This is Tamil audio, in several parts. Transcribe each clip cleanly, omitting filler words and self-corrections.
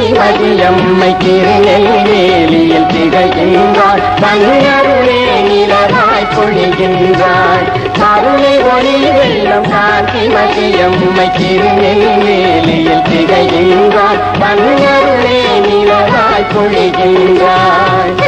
காந்திமதியம்மை திருநெல்வேலியில் திகழ்கின்றாள். தன்னருளே நிலவாய் பொழிகின்றாள். அருளை ஒளி வெள்ளம் காந்திமதியம்மை திருநெல்வேலியில் திகழ்கின்றாள். தன்னருளே நிலவாய் பொழிகின்றாள்.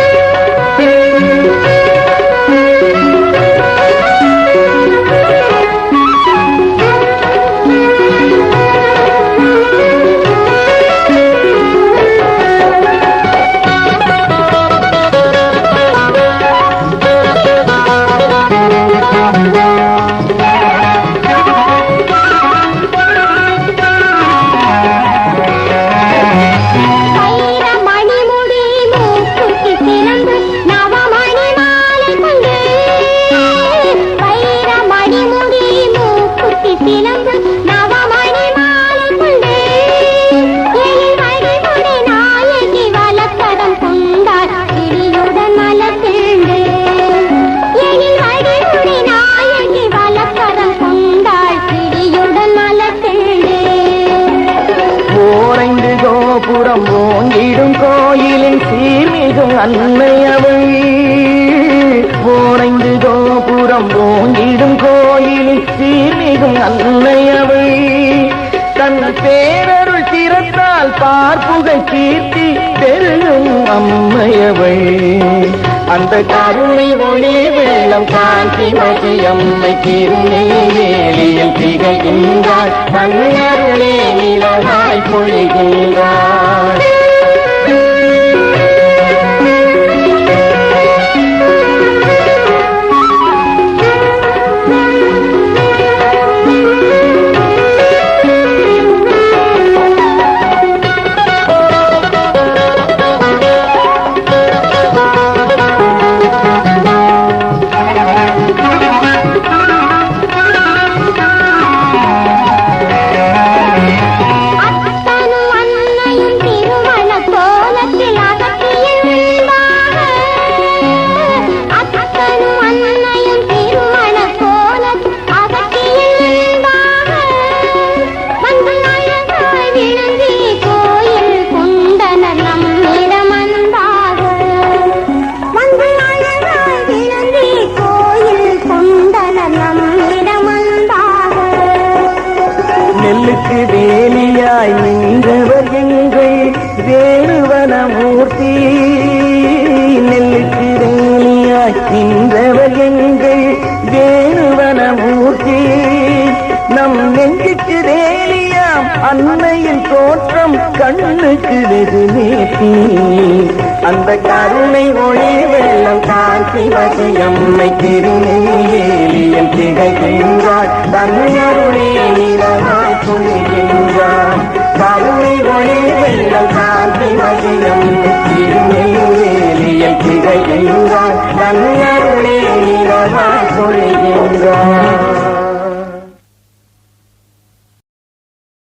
புறம் ஓங்கிடும் கோயிலின் சீர்மிகும் அன்னையவள். ஓரைந்து கோபுரம் ஓங்கிடும் கோயிலின் சீர்மிகும் அன்னையவள். தன் பேரருள் திறத்தால் பார்ப்புகை கீர்த்தி பெருகும் அம்மையவள். அந்த கருணை ஒளி வெள்ளம் காந்திமதியம்மை திருநெல்வேலியில் திகழ்கின்றாள். தன்னருளே நிலவாய் பொழிகின்றாள். நெல்லுக்கு வேலியாய் நின்றவர் எங்கள் வேணுவனமூர்த்தி. நெல்லுக்கு வேலியாய் நின்றவர் எங்கள் வேணுவனமூர்த்தி. நம் நெஞ்சுக்கு வேலியாம் அன்னையின் தோற்றம் கண்ணுக்கு வெகு நேர்த்தி. அந்த கருணை ஒளி வெள்ளம் காந்திமதியம்மை திருநெல்வேலியில் திகழ்கின்றாள். தன்னருளே நிலவாய் பொழிகின்றாள். கருணை ஒளி வெள்ளம் காந்திமதியம்மை திருநெல்வேலியில் திகழ்கின்றாள். தன்னருளே நிலவாய் பொழிகின்றாள்.